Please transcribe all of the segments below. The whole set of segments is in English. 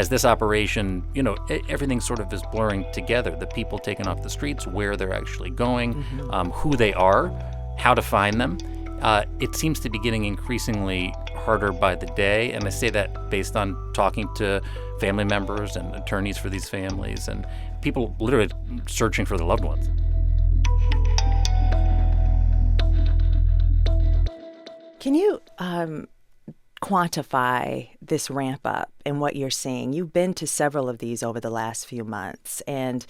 as this operation, everything sort of is blurring together. The people taken off the streets, where they're actually going, who they are, how to find them. It seems to be getting increasingly harder by the day, and I say that based on talking to family members and attorneys for these families and people literally searching for their loved ones. Can you quantify this ramp up and what you're seeing? You've been to several of these over the last few months, and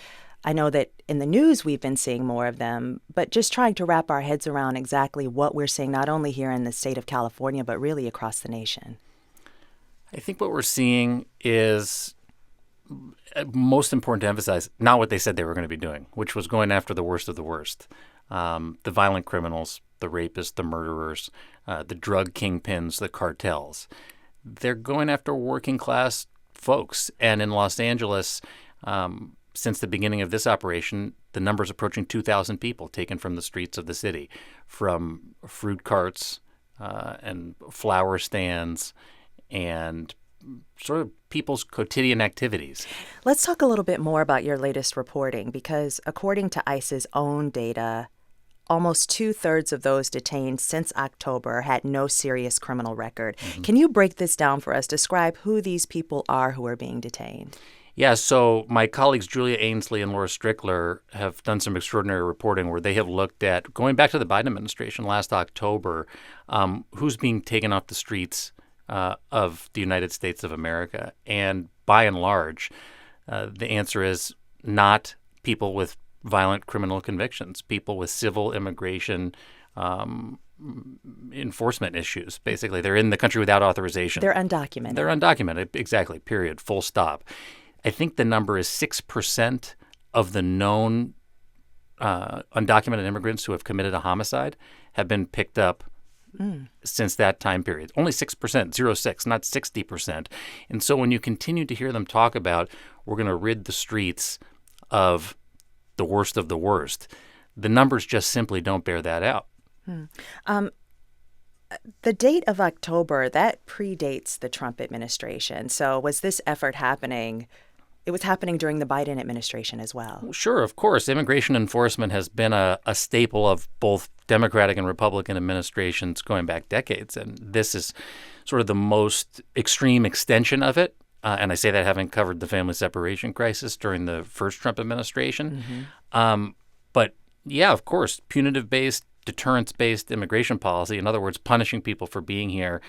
I know that in the news we've been seeing more of them, but just trying to wrap our heads around exactly what we're seeing, not only here in the state of California, but really across the nation. I think what we're seeing is most important to emphasize not what they said they were going to be doing, which was going after the worst of the worst. The violent criminals, the rapists, the murderers, the drug kingpins, the cartels. They're going after working class folks. And in Los Angeles, since the beginning of this operation, the number's approaching 2,000 people taken from the streets of the city, from fruit carts and flower stands and sort of people's quotidian activities. Let's talk a little bit more about your latest reporting, because according to ICE's own data, almost 2/3 of those detained since October had no serious criminal record. Mm-hmm. Can you break this down for us? Describe who these people are who are being detained. Yeah, so my colleagues Julia Ainsley and Laura Strickler have done some extraordinary reporting where they have looked at, going back to the Biden administration last October, who's being taken off the streets of the United States of America. And by and large, the answer is not people with violent criminal convictions, people with civil immigration enforcement issues. Basically, they're in the country without authorization. They're undocumented. They're undocumented, exactly, period, full stop. I think the number is 6% of the known undocumented immigrants who have committed a homicide have been picked up since that time period. Only 6%, 0.6, not 60%. And so when you continue to hear them talk about we're going to rid the streets of the worst, the numbers just simply don't bear that out. The date of October, that predates the Trump administration. So was this effort happening? It was happening during the Biden administration as well. Sure, of course. Immigration enforcement has been a staple of both Democratic and Republican administrations going back decades. And this is sort of the most extreme extension of it. And I say that having covered the family separation crisis during the first Trump administration. Mm-hmm. But yeah, of course, punitive-based, deterrence-based immigration policy, in other words, punishing people for being here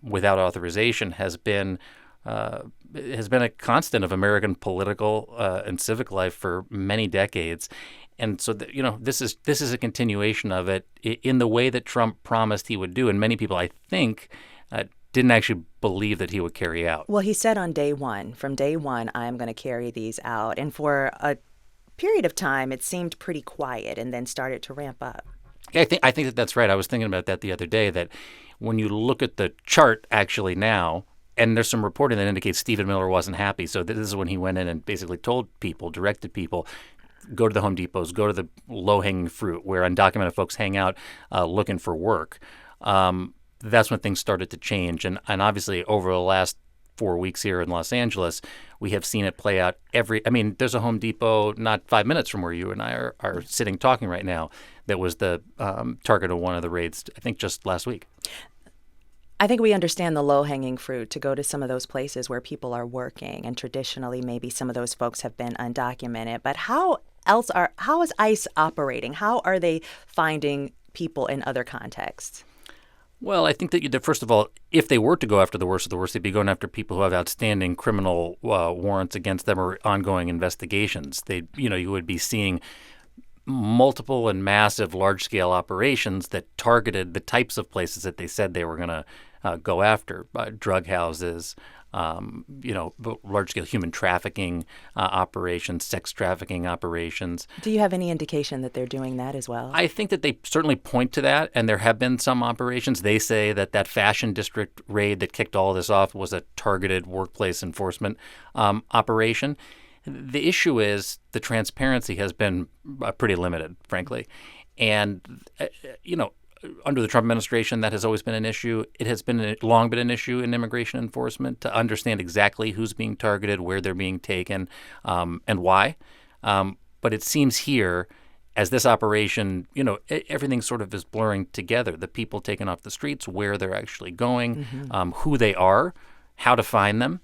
without authorization, has been a constant of American political and civic life for many decades. And so, this is a continuation of it in the way that Trump promised he would do. And many people, I think, didn't actually believe that he would carry out. Well, he said from day one, I'm going to carry these out. And for a period of time, it seemed pretty quiet and then started to ramp up. I think that's right. I was thinking about that the other day, that when you look at the chart actually now, and there's some reporting that indicates Stephen Miller wasn't happy. So this is when he went in and basically directed people, go to the Home Depots, go to the low-hanging fruit where undocumented folks hang out looking for work. That's when things started to change. And obviously over the last 4 weeks here in Los Angeles, we have seen it play out there's a Home Depot not 5 minutes from where you and I are sitting talking right now that was the target of one of the raids, I think just last week. I think we understand the low-hanging fruit, to go to some of those places where people are working, and traditionally maybe some of those folks have been undocumented. But how is ICE operating? How are they finding people in other contexts? Well, I think that first of all, if they were to go after the worst of the worst, they'd be going after people who have outstanding criminal warrants against them or ongoing investigations. You would be seeing multiple and massive large-scale operations that targeted the types of places that they said they were going to go after, drug houses, large-scale human trafficking operations, sex trafficking operations. Do you have any indication that they're doing that as well? I think that they certainly point to that, and there have been some operations. They say that Fashion District raid that kicked all of this off was a targeted workplace enforcement operation. The issue is the transparency has been pretty limited, frankly. And, under the Trump administration, that has always been an issue. It has long been an issue in immigration enforcement to understand exactly who's being targeted, where they're being taken, and why. But it seems here, as this operation, everything sort of is blurring together. The people taken off the streets, where they're actually going, who they are, how to find them.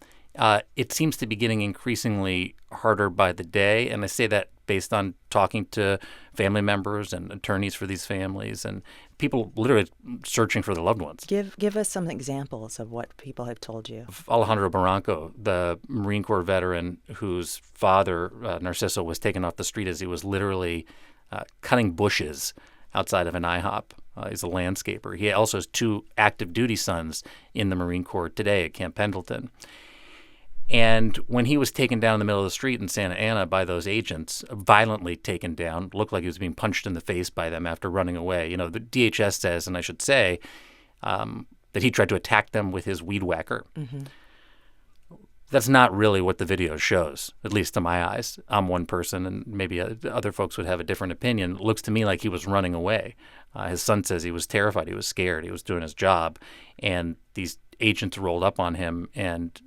It seems to be getting increasingly harder by the day. And I say that based on talking to family members and attorneys for these families and people literally searching for their loved ones. Give us some examples of what people have told you. Alejandro Barranco, the Marine Corps veteran whose father, Narciso, was taken off the street as he was literally cutting bushes outside of an IHOP. He's a landscaper. He also has 2 active duty sons in the Marine Corps today at Camp Pendleton. And when he was taken down in the middle of the street in Santa Ana by those agents, violently taken down, looked like he was being punched in the face by them after running away. The DHS says, and I should say, that he tried to attack them with his weed whacker. Mm-hmm. That's not really what the video shows, at least to my eyes. I'm one person, and maybe other folks would have a different opinion. It looks to me like he was running away. His son says he was terrified. He was scared. He was doing his job. And these agents rolled up on him and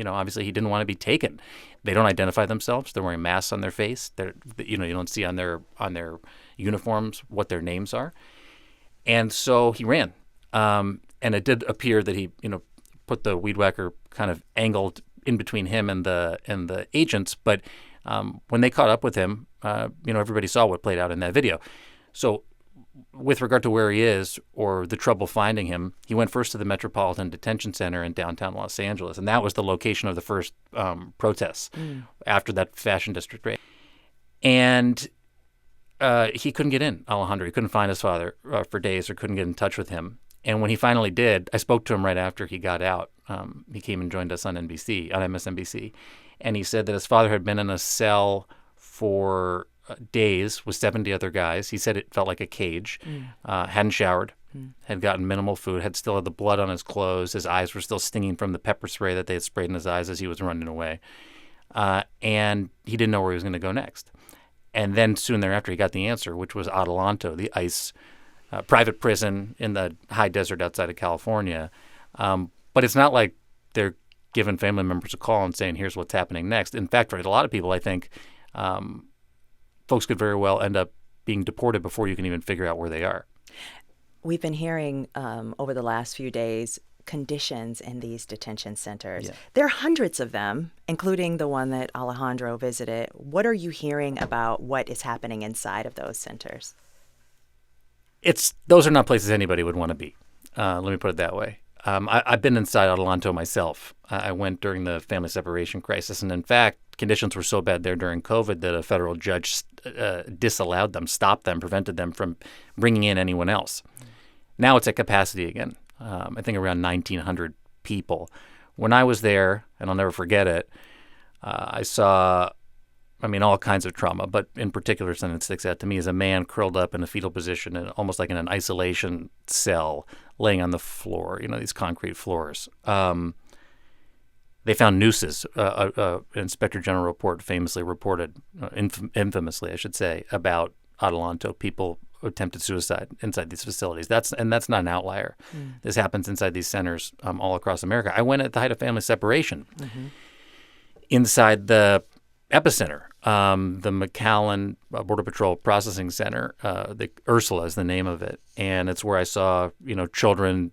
obviously he didn't want to be taken. They don't identify themselves. They're wearing masks on their face. You don't see on their uniforms what their names are. And so he ran. And it did appear that he, put the weed whacker kind of angled in between him and the agents. But when they caught up with him, everybody saw what played out in that video. So with regard to where he is or the trouble finding him, he went first to the Metropolitan Detention Center in downtown Los Angeles, and that was the location of the first protests after that fashion district raid. And he couldn't get in, Alejandro. He couldn't find his father for days or couldn't get in touch with him. And when he finally did, I spoke to him right after he got out. He came and joined us on MSNBC, and he said that his father had been in a cell for days with 70 other guys. He said it felt like a cage, hadn't showered, had gotten minimal food, still had the blood on his clothes. His eyes were still stinging from the pepper spray that they had sprayed in his eyes as he was running away. And he didn't know where he was going to go next. And then soon thereafter, he got the answer, which was Adelanto, the ICE private prison in the high desert outside of California. But it's not like they're giving family members a call and saying, here's what's happening next. In fact, for a lot of people, I think folks could very well end up being deported before you can even figure out where they are. We've been hearing over the last few days conditions in these detention centers. Yeah. There are hundreds of them, including the one that Alejandro visited. What are you hearing about what is happening inside of those centers? Those are not places anybody would want to be. Let me put it that way. I've been inside Adelanto myself. I went during the family separation crisis, and in fact, conditions were so bad there during COVID that a federal judge disallowed them, stopped them, prevented them from bringing in anyone else. Now it's at capacity again. I think around 1,900 people. When I was there, and I'll never forget it, I saw, all kinds of trauma, but in particular, something that sticks out to me is a man curled up in a fetal position, and almost like in an isolation cell, laying on the floor, these concrete floors. They found nooses. An Inspector General report famously reported, infamously, I should say, about Adelanto, people attempted suicide inside these facilities. That's not an outlier. This happens inside these centers all across America. I went at the height of family separation inside the epicenter, the McAllen Border Patrol Processing Center. The Ursula is the name of it, and it's where I saw children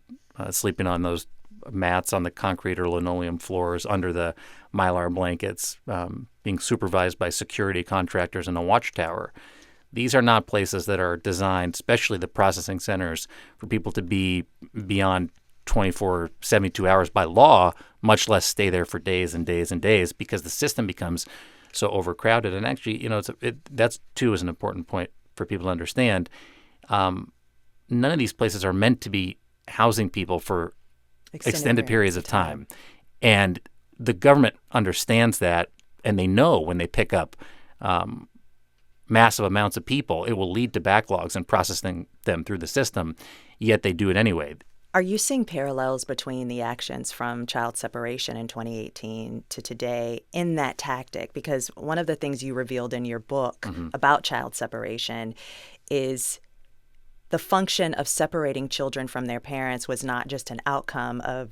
sleeping on those mats on the concrete or linoleum floors under the Mylar blankets, being supervised by security contractors in a watchtower. These are not places that are designed, especially the processing centers, for people to be beyond 24, 72 hours by law, much less stay there for days and days and days, because the system becomes so overcrowded. And actually, that's too is an important point for people to understand. None of these places are meant to be housing people for extended periods of time. And the government understands that, and they know when they pick up massive amounts of people, it will lead to backlogs and processing them through the system, yet they do it anyway. Are you seeing parallels between the actions from child separation in 2018 to today in that tactic? Because one of the things you revealed in your book about child separation is the function of separating children from their parents was not just an outcome of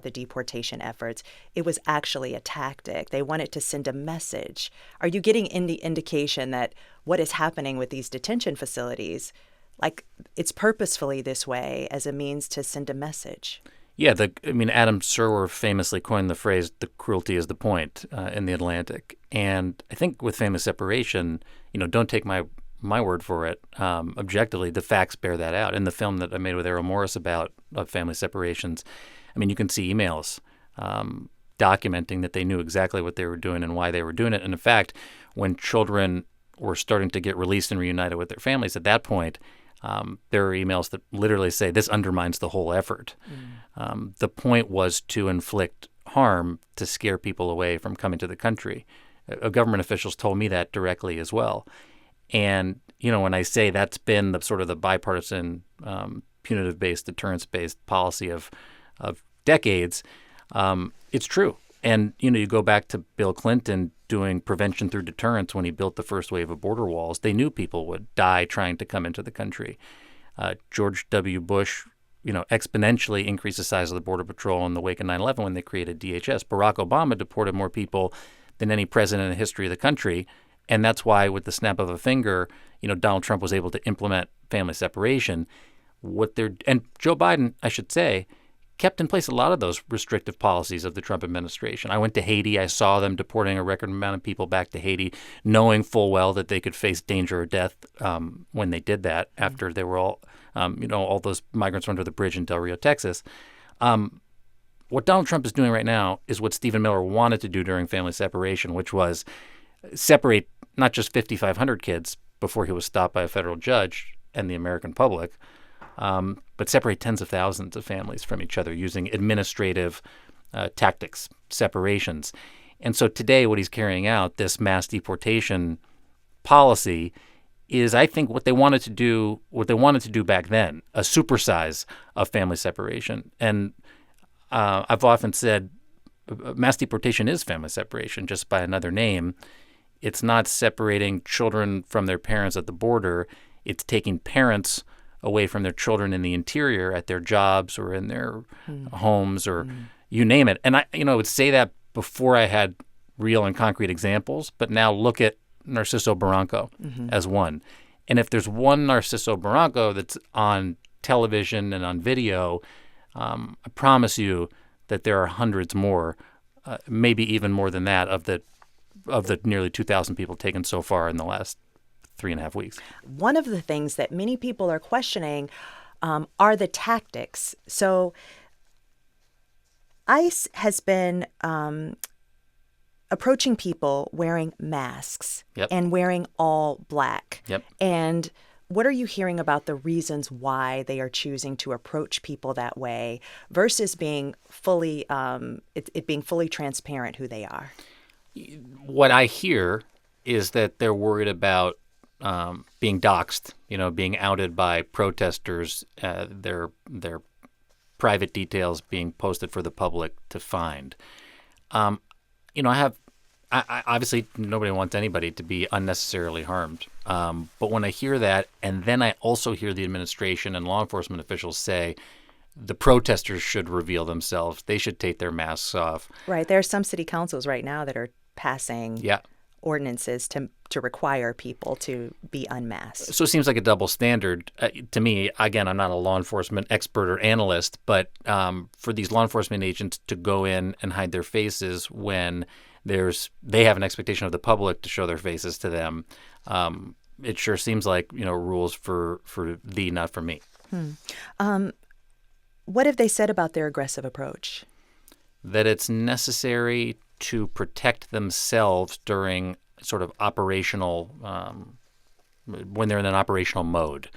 the deportation efforts. It was actually a tactic. They wanted to send a message. Are you getting any indication that what is happening with these detention facilities, like it's purposefully this way as a means to send a message? Yeah, Adam Serwer famously coined the phrase, "the cruelty is the point," in the Atlantic. And I think with family separation, don't take my word for it. Objectively, the facts bear that out. In the film that I made with Errol Morris about family separations, you can see emails documenting that they knew exactly what they were doing and why they were doing it. And in fact, when children were starting to get released and reunited with their families, at that point, there are emails that literally say this undermines the whole effort. The point was to inflict harm to scare people away from coming to the country. Government officials told me that directly as well. And, when I say that's been the sort of the bipartisan punitive-based, deterrence-based policy of decades, it's true. And, you go back to Bill Clinton doing prevention through deterrence when he built the first wave of border walls. They knew people would die trying to come into the country. George W. Bush, exponentially increased the size of the Border Patrol in the wake of 9/11 when they created DHS. Barack Obama deported more people than any president in the history of the country. And that's why, with the snap of a finger, Donald Trump was able to implement family separation. And Joe Biden, I should say, kept in place a lot of those restrictive policies of the Trump administration. I went to Haiti. I saw them deporting a record amount of people back to Haiti, knowing full well that they could face danger or death when they did that after they were all, all those migrants were under the bridge in Del Rio, Texas. What Donald Trump is doing right now is what Stephen Miller wanted to do during family separation, which was separate not just 5,500 kids before he was stopped by a federal judge and the American public, but separate tens of thousands of families from each other using administrative tactics, separations. And so today what he's carrying out, this mass deportation policy, is I think what they wanted to do back then, a supersize of family separation. And I've often said mass deportation is family separation, just by another name. It's not separating children from their parents at the border. It's taking parents away from their children in the interior at their jobs or in their homes or you name it. And I would say that before I had real and concrete examples, but now look at Narciso Barranco as one. And if there's one Narciso Barranco that's on television and on video, I promise you that there are hundreds more, maybe even more than that, of the nearly 2,000 people taken so far in the last 3.5 weeks. One of the things that many people are questioning are the tactics. So ICE has been approaching people wearing masks and wearing all black. And what are you hearing about the reasons why they are choosing to approach people that way versus being fully it being fully transparent who they are? What I hear is that they're worried about being doxxed, being outed by protesters, their private details being posted for the public to find. I obviously nobody wants anybody to be unnecessarily harmed. But when I hear that, and then I also hear the administration and law enforcement officials say the protesters should reveal themselves, they should take their masks off. Right. There are some city councils right now that are passing ordinances to require people to be unmasked. So it seems like a double standard to me. Again, I'm not a law enforcement expert or analyst, but for these law enforcement agents to go in and hide their faces when they have an expectation of the public to show their faces to them, it sure seems like rules for thee, not for me. What have they said about their aggressive approach? That it's necessary to protect themselves during sort of operational, when they're in an operational mode.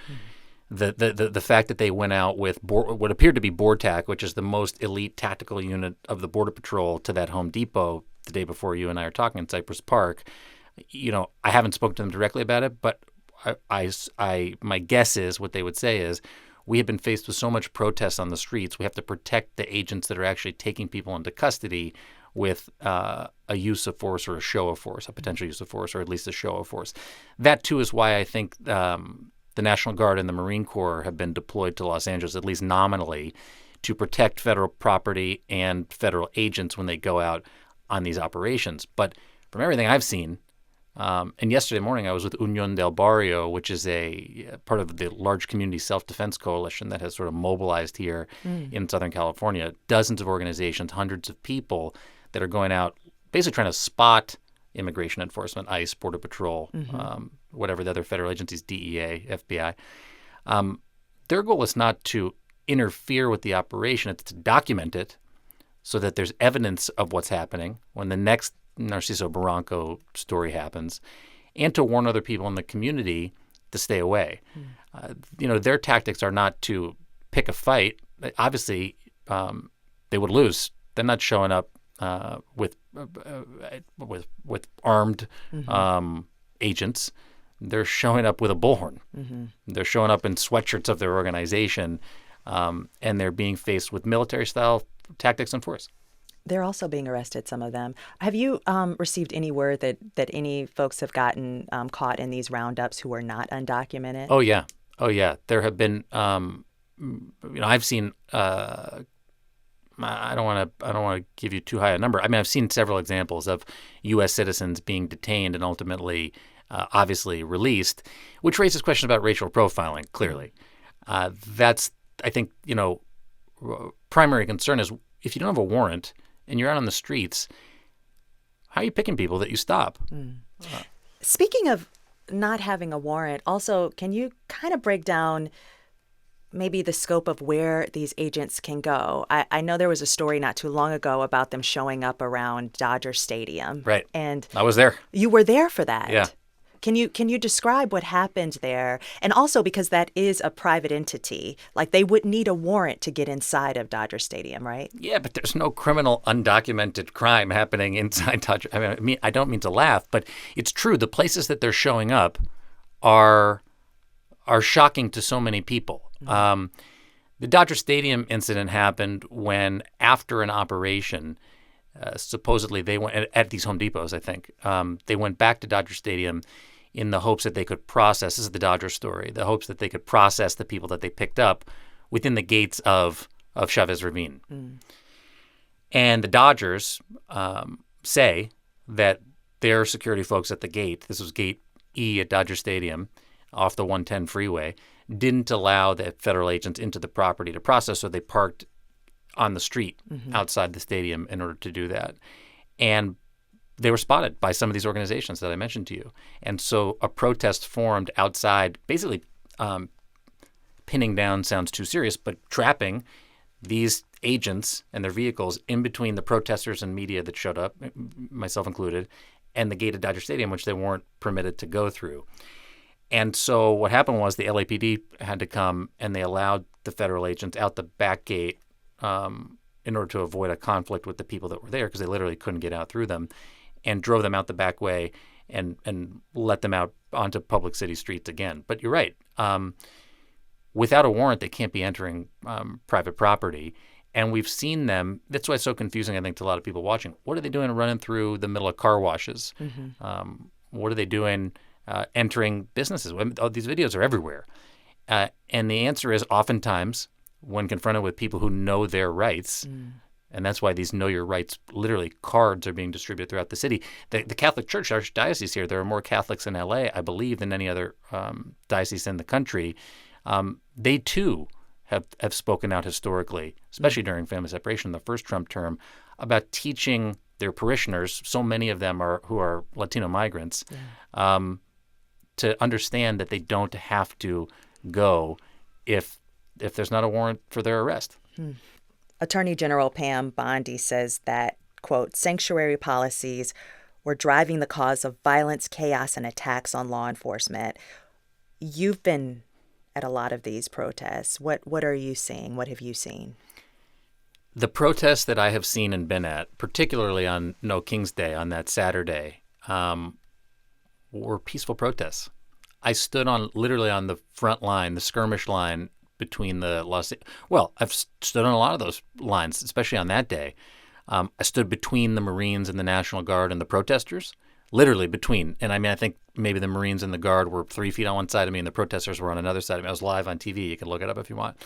The fact that they went out with what appeared to be BORTAC, which is the most elite tactical unit of the Border Patrol, to that Home Depot the day before you and I are talking in Cypress Park. I haven't spoken to them directly about it, but my guess is what they would say is, we have been faced with so much protest on the streets. We have to protect the agents that are actually taking people into custody with a use of force or a show of force, a potential use of force, or at least a show of force. That, too, is why I think the National Guard and the Marine Corps have been deployed to Los Angeles, at least nominally, to protect federal property and federal agents when they go out on these operations. But from everything I've seen, and yesterday morning I was with Unión del Barrio, which is a part of the large community self-defense coalition that has sort of mobilized here in Southern California. Dozens of organizations, hundreds of people that are going out basically trying to spot immigration enforcement, ICE, Border Patrol, whatever the other federal agencies, DEA, FBI. Their goal is not to interfere with the operation. It's to document it so that there's evidence of what's happening when the next Narciso Barranco story happens, and to warn other people in the community to stay away. Their tactics are not to pick a fight. Obviously, they would lose. They're not showing up with armed agents. They're showing up with a bullhorn. They're showing up in sweatshirts of their organization, and they're being faced with military-style tactics and force. They're also being arrested, some of them. Have you received any word that any folks have gotten caught in these roundups who are not undocumented? Oh yeah. There have been. I've seen. I don't want to give you too high a number. I mean, I've seen several examples of U.S. citizens being detained and ultimately, obviously, released, which raises questions about racial profiling. Clearly, that's, I think, primary concern is if you don't have a warrant and you're out on the streets, how are you picking people that you stop? Speaking of not having a warrant, also, can you kind of break down maybe the scope of where these agents can go? I know there was a story not too long ago about them showing up around Dodger Stadium. Right. And I was there. You were there for that. Yeah. Can you describe what happened there? And also because that is a private entity, like they would need a warrant to get inside of Dodger Stadium, right? Yeah, but there's no criminal undocumented crime happening inside Dodger. I mean, I don't mean to laugh, but it's true. The places that they're showing up are shocking to so many people. The Dodger Stadium incident happened when, after an operation, supposedly they went at these Home Depots, I think. They went back to Dodger Stadium in the hopes that they could process, this is the Dodger story, the hopes that they could process the people that they picked up within the gates of Chavez Ravine. And the Dodgers say that their security folks at the gate, this was Gate E at Dodger Stadium off the 110 freeway, didn't allow the federal agents into the property to process, so they parked on the street outside the stadium in order to do that. And they were spotted by some of these organizations that I mentioned to you. And so a protest formed outside, basically pinning down sounds too serious, but trapping these agents and their vehicles in between the protesters and media that showed up, myself included, and the gate at Dodger Stadium, which they weren't permitted to go through. And so what happened was the LAPD had to come, and they allowed the federal agents out the back gate in order to avoid a conflict with the people that were there, because they literally couldn't get out through them, and drove them out the back way and let them out onto public city streets again. But you're right. Without a warrant, they can't be entering private property. And we've seen them. That's why it's so confusing, I think, to a lot of people watching. What are they doing running through the middle of car washes? What are they doing entering businesses? These videos are everywhere. And the answer is oftentimes, when confronted with people who know their rights, and that's why these Know Your Rights, literally cards are being distributed throughout the city. The Catholic Church, Archdiocese here, there are more Catholics in L.A., I believe, than any other diocese in the country. They, too, have spoken out historically, especially during family separation, the first Trump term, about teaching their parishioners, so many of them who are Latino migrants, to understand that they don't have to go if there's not a warrant for their arrest. Attorney General Pam Bondi says that, quote, sanctuary policies were driving the cause of violence, chaos, and attacks on law enforcement. You've been at a lot of these protests. What are you seeing? What have you seen? The protests that I have seen and been at, particularly on No King's Day, on that Saturday, were peaceful protests. I stood literally on the front line, the skirmish line between I've stood on a lot of those lines, especially on that day. I stood between the Marines and the National Guard and the protesters. literally between. And I mean, I think maybe the Marines and the Guard were 3 feet on one side of me and the protesters were on another side of me. I was live on TV. You can look it up if you want.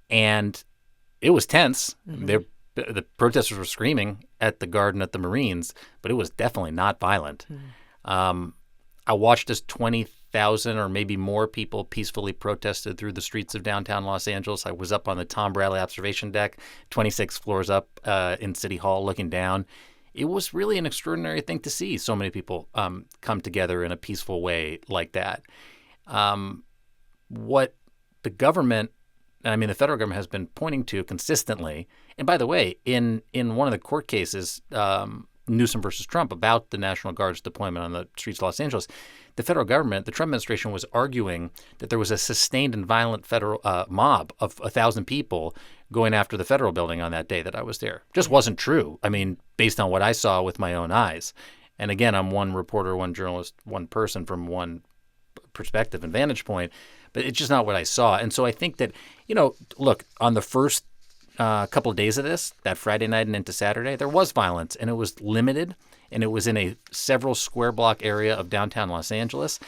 And it was tense. The protesters were screaming at the Guard and at the Marines, but it was definitely not violent. I watched as 20,000 or maybe more people peacefully protested through the streets of downtown Los Angeles. I was up on the Tom Bradley observation deck, 26 floors up in City Hall looking down. It was really an extraordinary thing to see so many people come together in a peaceful way like that. What the government, I mean, the federal government has been pointing to consistently, and by the way, in one of the court cases, Newsom versus Trump, about the National Guard's deployment on the streets of Los Angeles, the federal government, the Trump administration, was arguing that there was a sustained and violent federal mob of 1,000 people going after the federal building on that day that I was there. Just wasn't true. I mean, based on what I saw with my own eyes. And again, I'm one reporter, one journalist, one person from one perspective and vantage point, but it's just not what I saw. And so I think that, look, on the first couple of days of this, that Friday night and into Saturday, there was violence, and it was limited, and it was in a several square block area of downtown Los Angeles.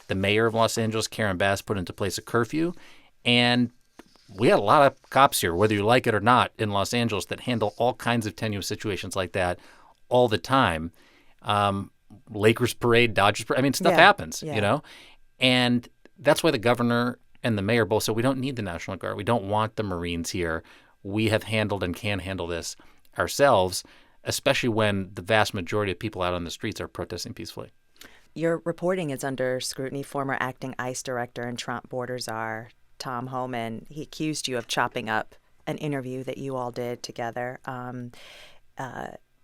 The mayor of Los Angeles, Karen Bass, put into place a curfew, and we had a lot of cops here, whether you like it or not, in Los Angeles that handle all kinds of tenuous situations like that all the time. Lakers parade, Dodgers parade. I mean, stuff happens, And that's why the governor and the mayor both said, we don't need the National Guard. We don't want the Marines here. We have handled and can handle this ourselves, especially when the vast majority of people out on the streets are protesting peacefully. Your reporting is under scrutiny. Former acting ICE director and Trump border czar Tom Homan, he accused you of chopping up an interview that you all did together.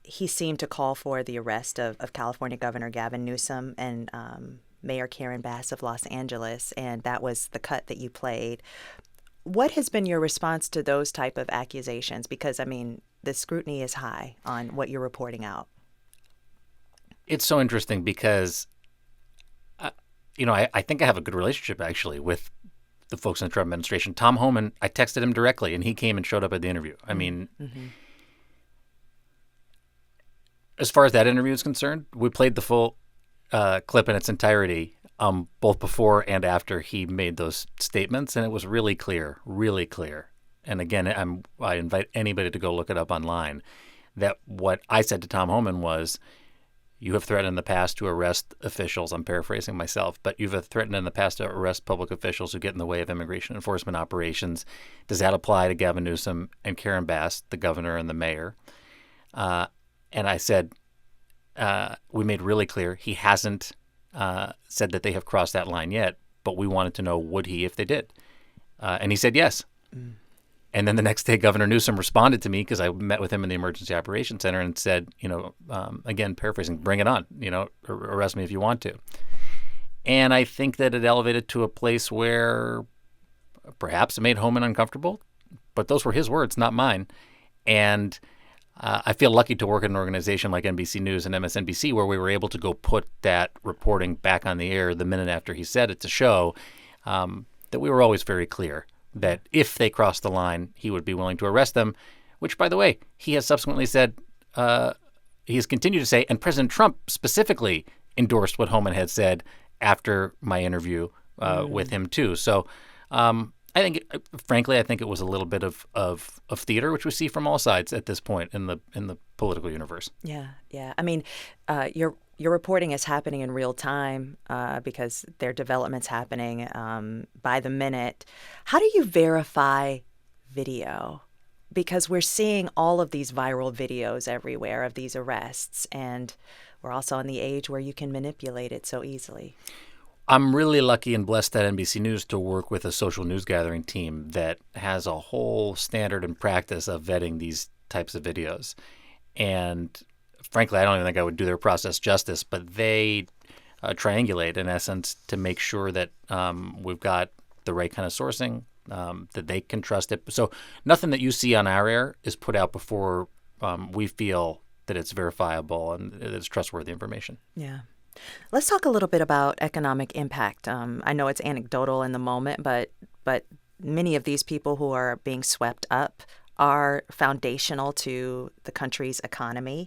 He seemed to call for the arrest of California Governor Gavin Newsom and Mayor Karen Bass of Los Angeles, and that was the cut that you played. What has been your response to those type of accusations? Because, I mean, the scrutiny is high on what you're reporting out. It's so interesting because, I think I have a good relationship, actually, with the folks in the Trump administration. Tom Homan, I texted him directly, and he came and showed up at the interview. I mean, as far as that interview is concerned, we played the full clip in its entirety, both before and after he made those statements, and it was really clear, really clear. And again, I invite anybody to go look it up online, that what I said to Tom Homan was, you have threatened in the past to arrest officials. I'm paraphrasing myself, but you've threatened in the past to arrest public officials who get in the way of immigration enforcement operations. Does that apply to Gavin Newsom and Karen Bass, the governor and the mayor? And I said, we made really clear he hasn't said that they have crossed that line yet, but we wanted to know, would he if they did? And he said yes. And then the next day, Governor Newsom responded to me, because I met with him in the Emergency Operations Center, and said, again, paraphrasing, bring it on, arrest me if you want to. And I think that it elevated to a place where perhaps it made Homan uncomfortable, but those were his words, not mine. And I feel lucky to work at an organization like NBC News and MSNBC, where we were able to go put that reporting back on the air the minute after he said it, to show that we were always very clear that if they crossed the line, he would be willing to arrest them, which, by the way, he has subsequently said, he has continued to say, and President Trump specifically endorsed what Homan had said after my interview with him, too. So I think, frankly, I think it was a little bit of theater, which we see from all sides at this point in the political universe. Yeah. I mean, your reporting is happening in real time because there are developments happening by the minute. How do you verify video? Because we're seeing all of these viral videos everywhere of these arrests, and we're also in the age where you can manipulate it so easily. I'm really lucky and blessed at NBC News to work with a social news gathering team that has a whole standard and practice of vetting these types of videos. And frankly, I don't even think I would do their process justice, but they triangulate, in essence, to make sure that we've got the right kind of sourcing, that they can trust it. So nothing that you see on our air is put out before we feel that it's verifiable and it's trustworthy information. Yeah. Let's talk a little bit about economic impact. I know it's anecdotal in the moment, but many of these people who are being swept up are foundational to the country's economy.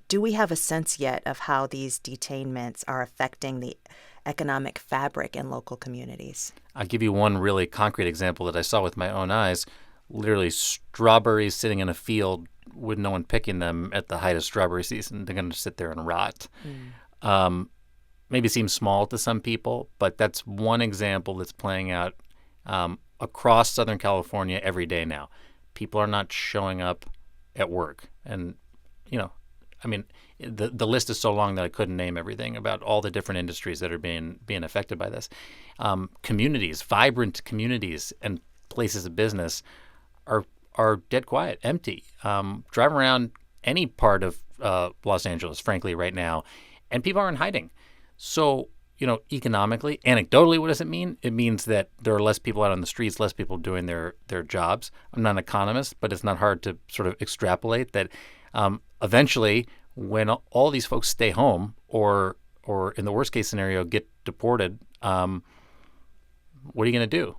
do we have a sense yet of how these detainments are affecting the economic fabric in local communities? I'll give you one really concrete example that I saw with my own eyes. Literally strawberries sitting in a field with no one picking them at the height of strawberry season. They're going to sit there and rot. Maybe seems small to some people, but that's one example that's playing out across Southern California every day now. People are not showing up at work. And, the list is so long that I couldn't name everything about all the different industries that are being affected by this. Communities, vibrant communities and places of business are dead quiet, empty. Drive around any part of Los Angeles, frankly, right now, and people are in hiding. So, economically, anecdotally, what does it mean? It means that there are less people out on the streets, less people doing their jobs. I'm not an economist, but it's not hard to sort of extrapolate that eventually when all these folks stay home or in the worst case scenario get deported, what are you going to do?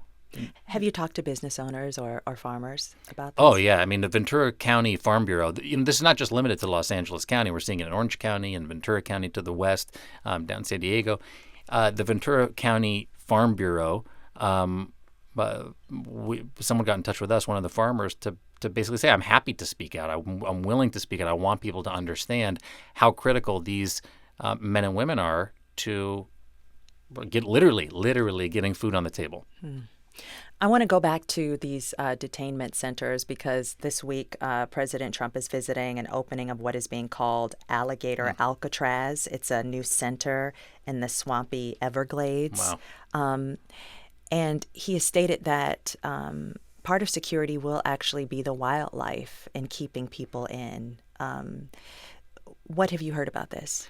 Have you talked to business owners or farmers about this? Oh, yeah. The Ventura County Farm Bureau, this is not just limited to Los Angeles County. We're seeing it in Orange County and Ventura County to the west, down San Diego. The Ventura County Farm Bureau, someone got in touch with us, one of the farmers, to basically say, I'm happy to speak out. I'm willing to speak out. I want people to understand how critical these men and women are to get literally getting food on the table. I want to go back to these detainment centers because this week President Trump is visiting an opening of what is being called Alligator Alcatraz. It's a new center in the swampy Everglades. Wow. And he has stated that part of security will actually be the wildlife and keeping people in. What have you heard about this?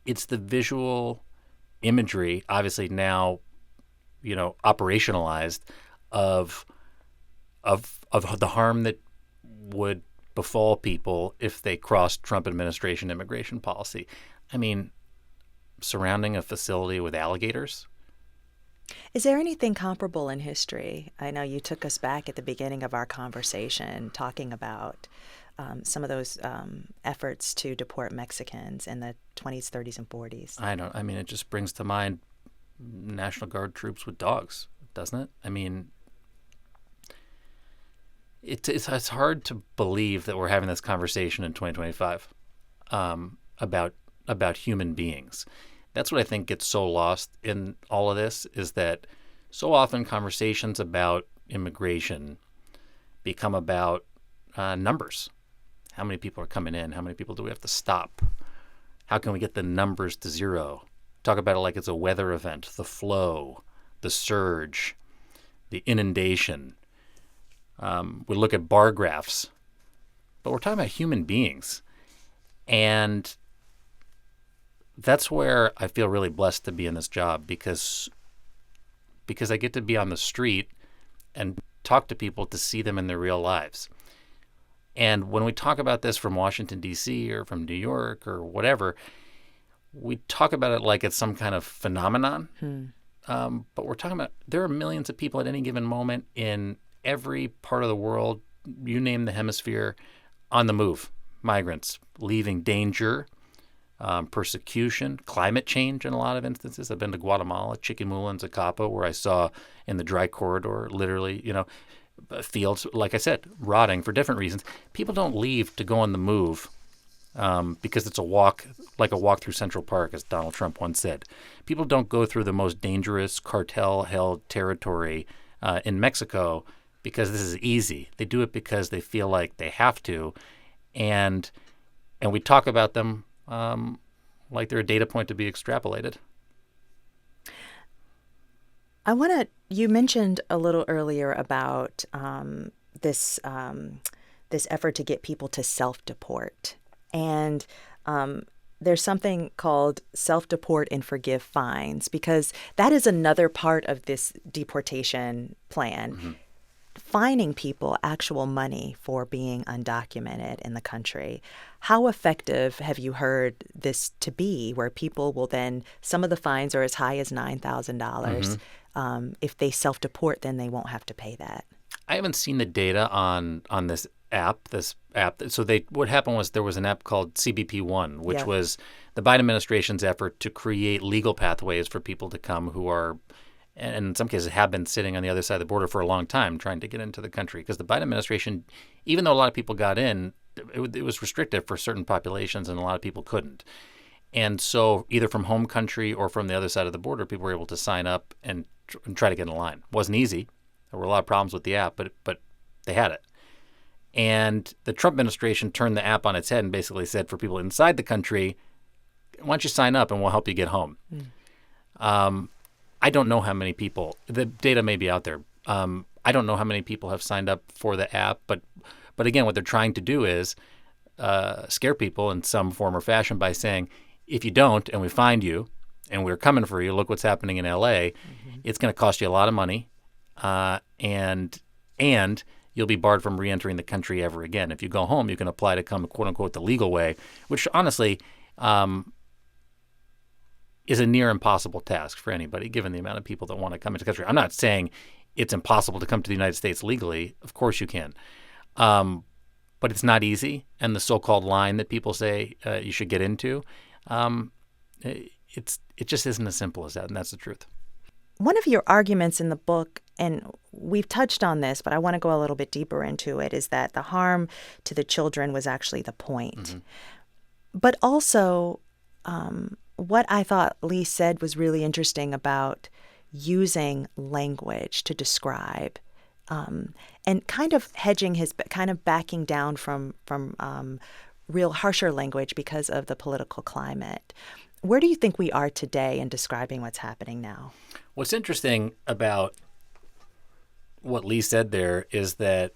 It's the visual imagery, obviously now, operationalized of the harm that would befall people if they crossed Trump administration immigration policy. Surrounding a facility with alligators. Is there anything comparable in history? I know you took us back at the beginning of our conversation talking about some of those efforts to deport Mexicans in the 20s, 30s, and 40s. It just brings to mind National Guard troops with dogs, doesn't it? It's hard to believe that we're having this conversation in 2025 about human beings. That's what I think gets so lost in all of this, is that so often conversations about immigration become about numbers. How many people are coming in? How many people do we have to stop? How can we get the numbers to zero? Talk about it like it's a weather event, the flow, the surge, the inundation. We look at bar graphs, but we're talking about human beings. And that's where I feel really blessed to be in this job because I get to be on the street and talk to people to see them in their real lives. And when we talk about this from Washington, D.C. or from New York or whatever, we talk about it like it's some kind of phenomenon. But we're talking about there are millions of people at any given moment in every part of the world, you name the hemisphere, on the move. Migrants leaving danger, persecution, climate change in a lot of instances. I've been to Guatemala, Chiquimula, and Zacapa, where I saw in the dry corridor, literally, fields, like I said, rotting for different reasons. People don't leave to go on the move because it's a walk through Central Park, as Donald Trump once said. People don't go through the most dangerous cartel-held territory in Mexico because this is easy. They do it because they feel like they have to, and we talk about them like they're a data point to be extrapolated. You mentioned a little earlier about this effort to get people to self-deport. And there's something called self-deport and forgive fines, because that is another part of this deportation plan. Mm-hmm. Fining people actual money for being undocumented in the country. How effective have you heard this to be, where people will then, some of the fines are as high as $9,000. Mm-hmm. If they self-deport, then they won't have to pay that. I haven't seen the data on this app. So what happened was there was an app called CBP-1, which Yeah. was the Biden administration's effort to create legal pathways for people to come who are, and in some cases have been sitting on the other side of the border for a long time trying to get into the country. Because the Biden administration, even though a lot of people got in, it was restrictive for certain populations and a lot of people couldn't. And so either from home country or from the other side of the border, people were able to sign up and try to get in line. It wasn't easy. There were a lot of problems with the app, but they had it. And the Trump administration turned the app on its head and basically said for people inside the country, why don't you sign up and we'll help you get home? I don't know how many people, the data may be out there. I don't know how many people have signed up for the app, but again, what they're trying to do is scare people in some form or fashion by saying, if you don't and we find you and we're coming for you, look what's happening in L.A., it's going to cost you a lot of money and you'll be barred from reentering the country ever again. If you go home, you can apply to come, quote unquote, the legal way, which honestly is a near impossible task for anybody, given the amount of people that want to come into the country. I'm not saying it's impossible to come to the United States legally. Of course you can. But it's not easy. And the so-called line that people say you should get into, it just isn't as simple as that. And that's the truth. One of your arguments in the book, and we've touched on this, but I want to go a little bit deeper into it, is that the harm to the children was actually the point. Mm-hmm. But also, what I thought Lee said was really interesting about using language to describe and kind of backing down from real harsher language because of the political climate. Where do you think we are today in describing what's happening now? What's interesting about what Lee said there is that,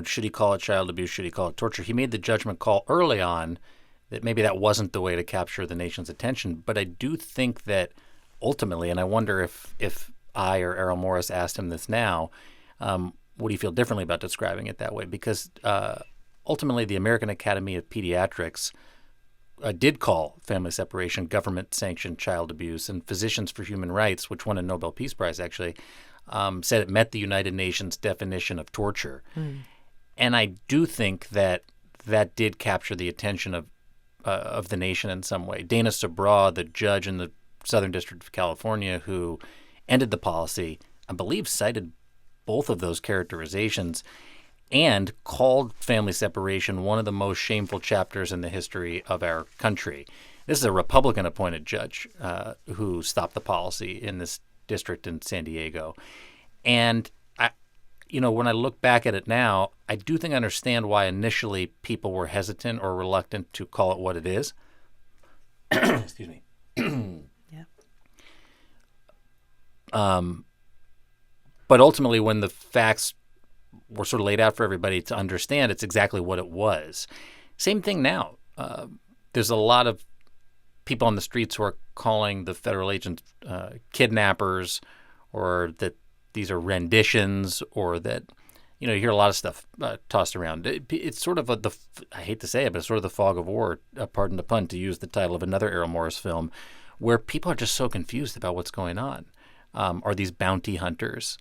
should he call it child abuse? Should he call it torture? He made the judgment call early on that maybe that wasn't the way to capture the nation's attention. But I do think that ultimately, and I wonder if I or Errol Morris asked him this now, would he feel differently about describing it that way? Because ultimately, the American Academy of Pediatrics did call family separation government-sanctioned child abuse, and Physicians for Human Rights, which won a Nobel Peace Prize actually, said it met the United Nations definition of torture. And I do think that did capture the attention of the nation in some way. Dana Soboroff, the judge in the Southern District of California who ended the policy, I believe cited both of those characterizations and called family separation one of the most shameful chapters in the history of our country. This is a Republican-appointed judge who stopped the policy in this district in San Diego. And, when I look back at it now, I do think I understand why initially people were hesitant or reluctant to call it what it is. Excuse me. Yeah. But ultimately, when the facts were sort of laid out for everybody to understand, it's exactly what it was. Same thing now. There's a lot of people on the streets who are calling the federal agents kidnappers, or that these are renditions, or that, you hear a lot of stuff tossed around. It's sort of I hate to say it, but it's sort of the fog of war, pardon the pun, to use the title of another Errol Morris film, where people are just so confused about what's going on. Are these bounty hunters?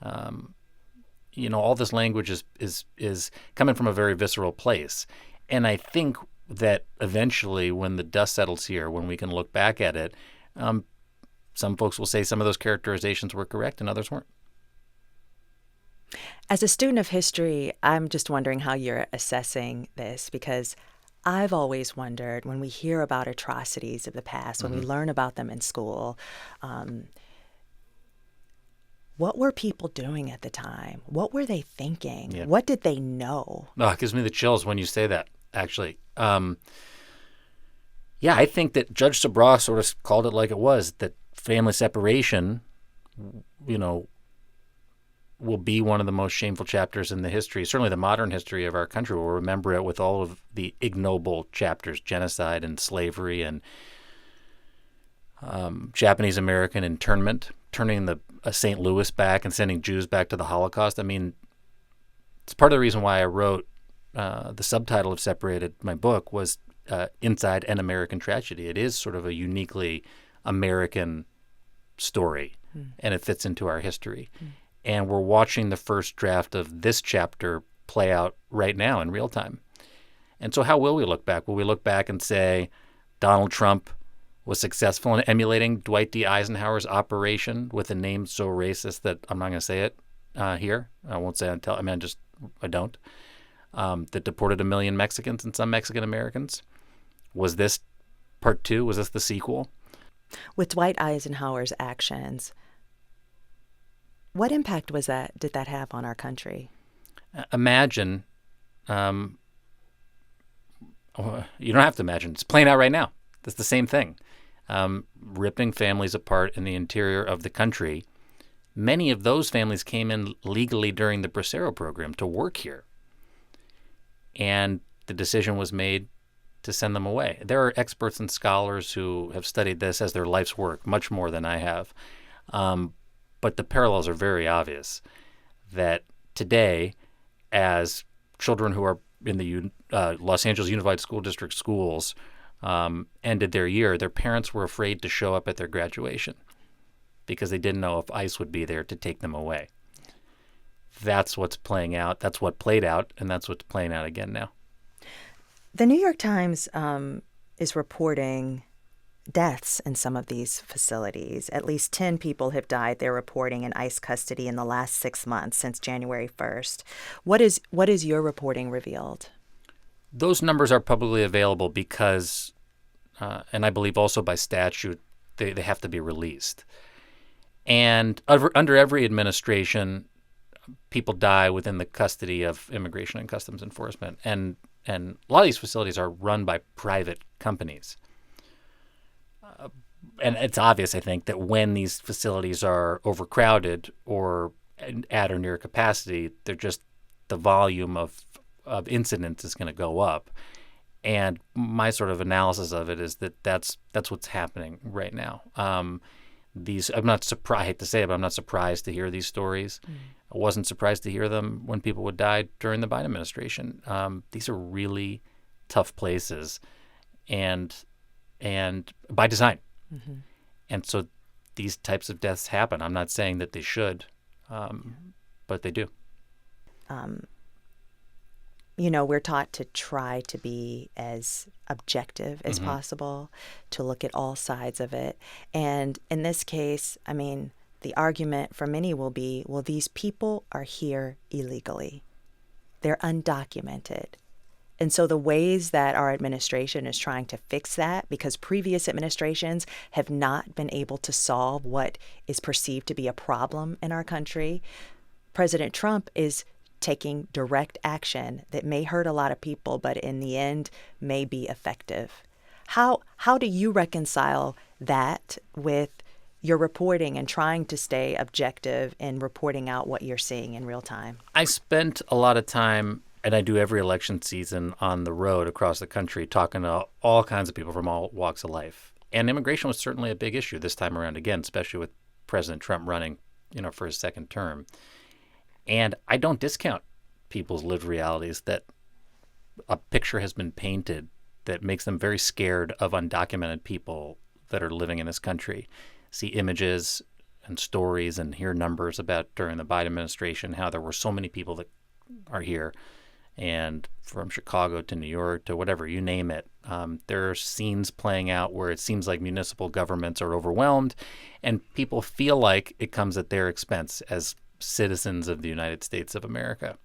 All this language is coming from a very visceral place. And I think that eventually, when the dust settles here, when we can look back at it, some folks will say some of those characterizations were correct and others weren't. As a student of history, I'm just wondering how you're assessing this, because I've always wondered, when we hear about atrocities of the past, when we learn about them in school, what were people doing at the time? What were they thinking? Yeah. What did they know? Oh, it gives me the chills when you say that, actually. I think that Judge Soboroff sort of called it like it was, that family separation, will be one of the most shameful chapters in the history, certainly the modern history of our country. We'll remember it with all of the ignoble chapters, genocide and slavery and Japanese American internment, turning the St. Louis back and sending Jews back to the Holocaust. I mean, it's part of the reason why I wrote the subtitle of Separated, my book, was Inside an American Tragedy. It is sort of a uniquely American story, and it fits into our history. And we're watching the first draft of this chapter play out right now in real time. And so how will we look back? Will we look back and say Donald Trump was successful in emulating Dwight D. Eisenhower's operation with a name so racist that I'm not going to say it here. I won't say it until, I don't. That deported 1 million Mexicans and some Mexican Americans? Was this part 2? Was this the sequel? With Dwight Eisenhower's actions, what impact did that have on our country? Imagine, you don't have to imagine, it's playing out right now. It's the same thing. Ripping families apart in the interior of the country. Many of those families came in legally during the Bracero program to work here. And the decision was made to send them away. There are experts and scholars who have studied this as their life's work, much more than I have. But the parallels are very obvious that today, as children who are in the Los Angeles Unified School District schools ended their year, their parents were afraid to show up at their graduation because they didn't know if ICE would be there to take them away. That's what's playing out. That's what played out, and that's what's playing out again now. The New York Times is reporting deaths in some of these facilities. At least 10 people have died, they're reporting, in ICE custody in the last 6 months since January 1st. What is your reporting revealed? Those numbers are publicly available because, and I believe also by statute, they have to be released. And under every administration, people die within the custody of Immigration and Customs Enforcement. And a lot of these facilities are run by private companies. And it's obvious, I think, that when these facilities are overcrowded or at or near capacity, they're just the volume of incidents is going to go up. And my sort of analysis of it is that that's what's happening right now. I'm not surprised. I hate to say it, but I'm not surprised to hear these stories. I wasn't surprised to hear them when people would die during the Biden administration. These are really tough places, and by design. Mm-hmm. And so these types of deaths happen. I'm not saying that they should, but they do. We're taught to try to be as objective as possible, to look at all sides of it. And in this case, the argument for many will be, well, these people are here illegally. They're undocumented. And so the ways that our administration is trying to fix that, because previous administrations have not been able to solve what is perceived to be a problem in our country, President Trump is taking direct action that may hurt a lot of people, but in the end may be effective. How do you reconcile that with your reporting and trying to stay objective in reporting out what you're seeing in real time? I spent a lot of time, and I do every election season, on the road across the country talking to all kinds of people from all walks of life. And immigration was certainly a big issue this time around again, especially with President Trump running, for his second term. And I don't discount people's lived realities, that a picture has been painted that makes them very scared of undocumented people that are living in this country. See images and stories and hear numbers about during the Biden administration, how there were so many people that are here, and from Chicago to New York to whatever, you name it. There are scenes playing out where it seems like municipal governments are overwhelmed and people feel like it comes at their expense as citizens of the United States of America.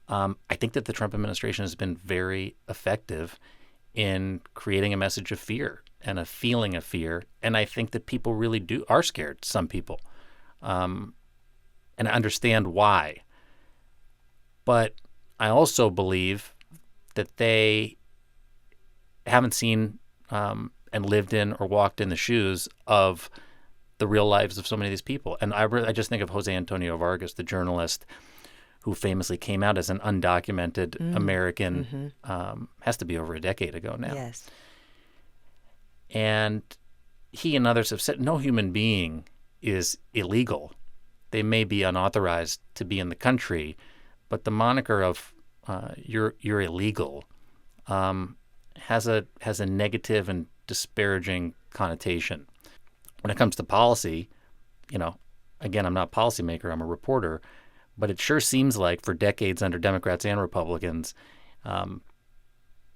I think that the Trump administration has been very effective in creating a message of fear and a feeling of fear. And I think that people really are scared, some people. And I understand why. But I also believe that they haven't seen and lived in or walked in the shoes of the real lives of so many of these people. And I just think of Jose Antonio Vargas, the journalist who famously came out as an undocumented American, has to be over a decade ago now. Yes. And he and others have said no human being is illegal. They may be unauthorized to be in the country, but the moniker of you're illegal has a negative and disparaging connotation. When it comes to policy, again, I'm not a policymaker, I'm a reporter, But it sure seems like for decades under Democrats and Republicans,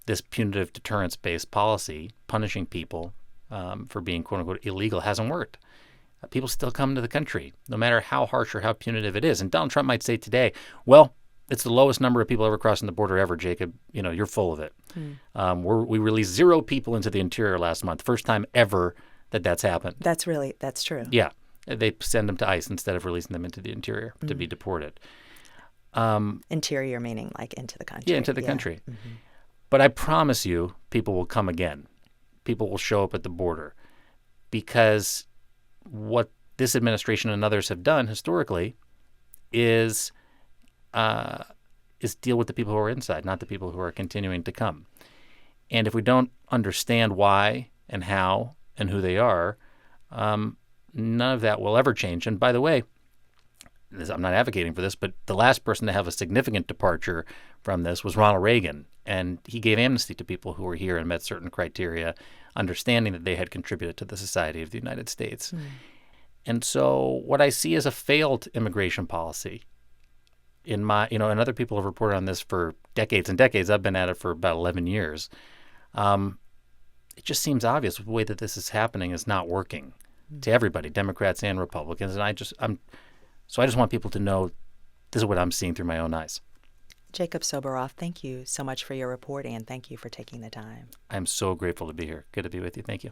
this punitive deterrence-based policy, punishing people for being quote-unquote illegal, hasn't worked. People still come to the country, no matter how harsh or how punitive it is. And Donald Trump might say today, well, it's the lowest number of people ever crossing the border ever, Jacob. You're full of it. We released 0 people into the interior last month. First time ever that's happened. That's true. Yeah. They send them to ICE instead of releasing them into the interior to be deported. Interior meaning like into the country. Yeah, into the country. But I promise you, people will come again. People will show up at the border because what this administration and others have done historically is deal with the people who are inside, not the people who are continuing to come. And if we don't understand why and how and who they are, none of that will ever change. And by the way, I'm not advocating for this, but the last person to have a significant departure from this was Ronald Reagan. And he gave amnesty to people who were here and met certain criteria, understanding that they had contributed to the society of the United States. And so what I see is a failed immigration policy. And other people have reported on this for decades and decades. I've been at it for about 11 years. It just seems obvious the way that this is happening is not working to everybody, Democrats and Republicans. And I just want people to know this is what I'm seeing through my own eyes. Jacob Soboroff, thank you so much for your reporting, and thank you for taking the time. I'm so grateful to be here. Good to be with you. Thank you.